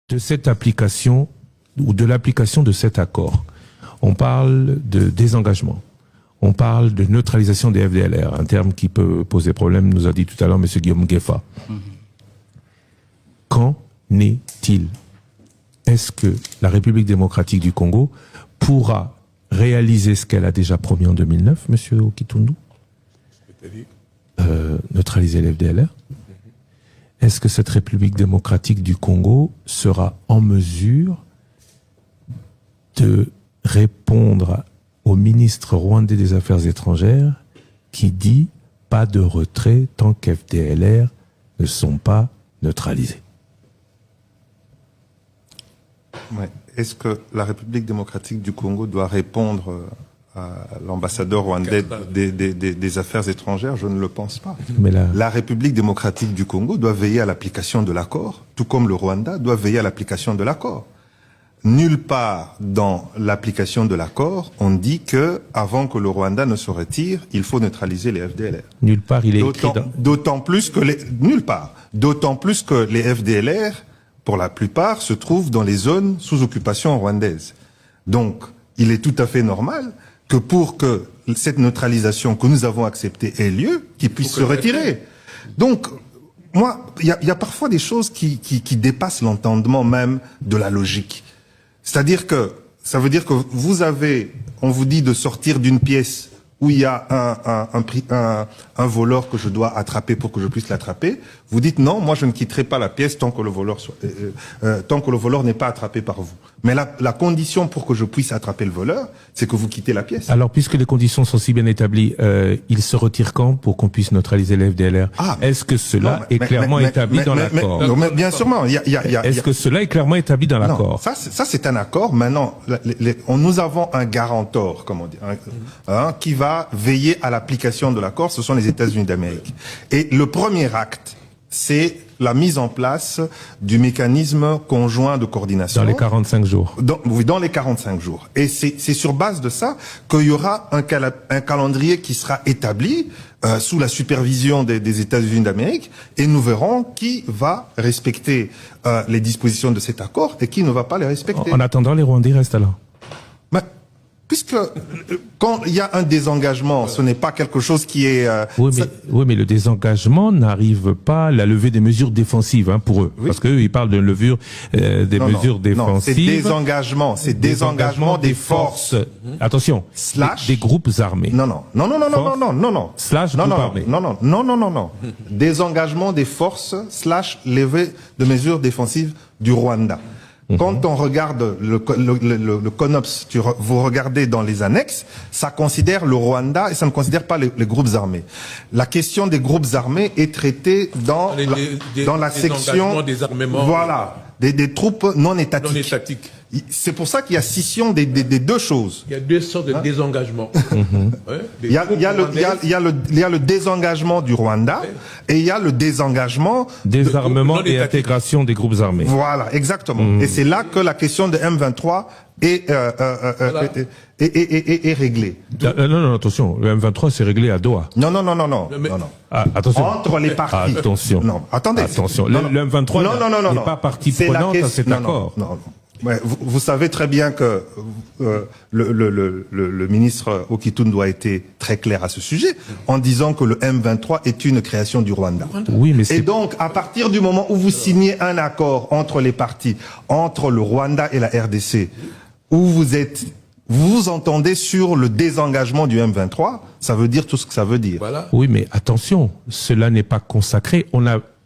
de cette application ou de l'application de cet accord. On parle de désengagement. On parle de neutralisation des FDLR, un terme qui peut poser problème, nous a dit tout à l'heure M. Guillaume Gueffa. Qu'en est-il? Est-ce que la République démocratique du Congo pourra réaliser ce qu'elle a déjà promis en 2009, M. Okitundu? Neutraliser les FDLR? Est-ce que cette République démocratique du Congo sera en mesure de répondre au ministre rwandais des Affaires étrangères qui dit pas de retrait tant qu'FDLR ne sont pas neutralisés? Ouais. Est-ce que la République démocratique du Congo doit répondre à l'ambassadeur rwandais des Affaires étrangères? Je ne le pense pas. Mais la République démocratique du Congo doit veiller à l'application de l'accord, tout comme le Rwanda doit veiller à l'application de l'accord. Nulle part dans l'application de l'accord, on dit que avant que le Rwanda ne se retire, il faut neutraliser les FDLR. Nulle part, il est écrit dans... D'autant plus que nulle part. D'autant plus que les FDLR, pour la plupart, se trouvent dans les zones sous occupation rwandaise. Donc, il est tout à fait normal que pour que cette neutralisation que nous avons acceptée ait lieu, qu'ils puissent se retirer. Donc, moi, il y a parfois des choses qui dépassent l'entendement même de la logique. C'est-à-dire que, ça veut dire que on vous dit de sortir d'une pièce où il y a un voleur que je dois attraper pour que je puisse l'attraper. Vous dites non, moi je ne quitterai pas la pièce tant que le voleur n'est pas attrapé par vous. Mais la condition pour que je puisse attraper le voleur, c'est que vous quittez la pièce. Alors, puisque les conditions sont si bien établies, il se retire quand pour qu'on puisse neutraliser les FDLR? Est-ce que cela est clairement établi dans l'accord? Bien sûrement. Est-ce que cela est clairement établi dans l'accord? Ça c'est un accord. Maintenant, nous avons un garantor, comment dire, qui va veiller à l'application de l'accord. Ce sont les États-Unis d'Amérique. Et le premier acte, c'est la mise en place du mécanisme conjoint de coordination. Dans les 45 jours. Oui, dans les 45 jours. Et c'est sur base de ça qu'il y aura un calendrier qui sera établi sous la supervision des États-Unis d'Amérique, et nous verrons qui va respecter les dispositions de cet accord et qui ne va pas les respecter. En attendant, les Rwandais restent là. Puisque quand il y a un désengagement, ce n'est pas quelque chose qui est... Oui, mais le désengagement n'arrive pas à la levée des mesures défensives pour eux. Oui. Parce qu'eux, ils parlent de levure des mesures défensives. Non, c'est désengagement des forces. Attention, des groupes armés. Non. Slash groupes armés. Non. Désengagement des forces / levée de mesures défensives du Rwanda. Quand on regarde le CONOPS, vous regardez dans les annexes, ça considère le Rwanda et ça ne considère pas les groupes armés. La question des groupes armés est traitée dans la section des troupes non étatiques. C'est pour ça qu'il y a scission des deux choses. Il y a deux sortes de désengagement. Il y a le désengagement du Rwanda et il y a le désengagement désarmement et intégration des groupes armés. Voilà, exactement. Et c'est là que la question de M23 est réglée. Non, attention, le M23 c'est réglé à Doha. Non. Attention. Entre les parties. Attention. Non, attendez. Attention. Le M23 n'est pas partie prenante à cet accord. Non. Ouais, vous savez très bien que le ministre Okitundu a été très clair à ce sujet en disant que le M23 est une création du Rwanda. Oui, mais et donc, à partir du moment où vous signez un accord entre les parties, entre le Rwanda et la RDC, où vous vous entendez sur le désengagement du M23, ça veut dire tout ce que ça veut dire. Voilà. Oui, mais attention, cela n'est pas consacré.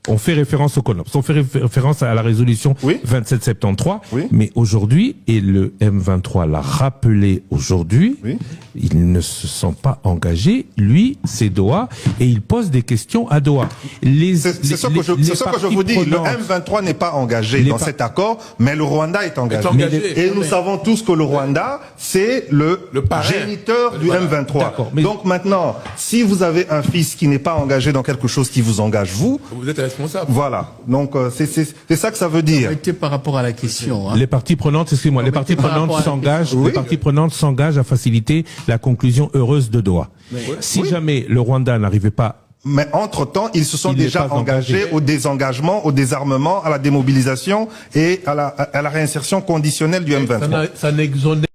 On fait référence au CONOPS, on fait référence à la résolution 2773, mais aujourd'hui, et le M23 l'a rappelé aujourd'hui, il ne se sent pas engagé, lui, c'est Doha, et il pose des questions à Doha. C'est ce que je vous dis, le M23 n'est pas engagé dans cet accord, mais le Rwanda est engagé. Et nous savons tous que le Rwanda, c'est le géniteur du M23. Donc maintenant, si vous avez un fils qui n'est pas engagé dans quelque chose qui vous engage, vous êtes responsable. Voilà. Donc c'est ça que ça veut dire. Par rapport à la question. Les parties prenantes, excusez-moi, les parties prenantes s'engagent à faciliter la conclusion heureuse de Doha. Si jamais le Rwanda n'arrivait pas Mais entre-temps, ils se sont déjà engagés au désengagement, au désarmement, à la démobilisation et à la réinsertion conditionnelle du M23. Ça n'exonère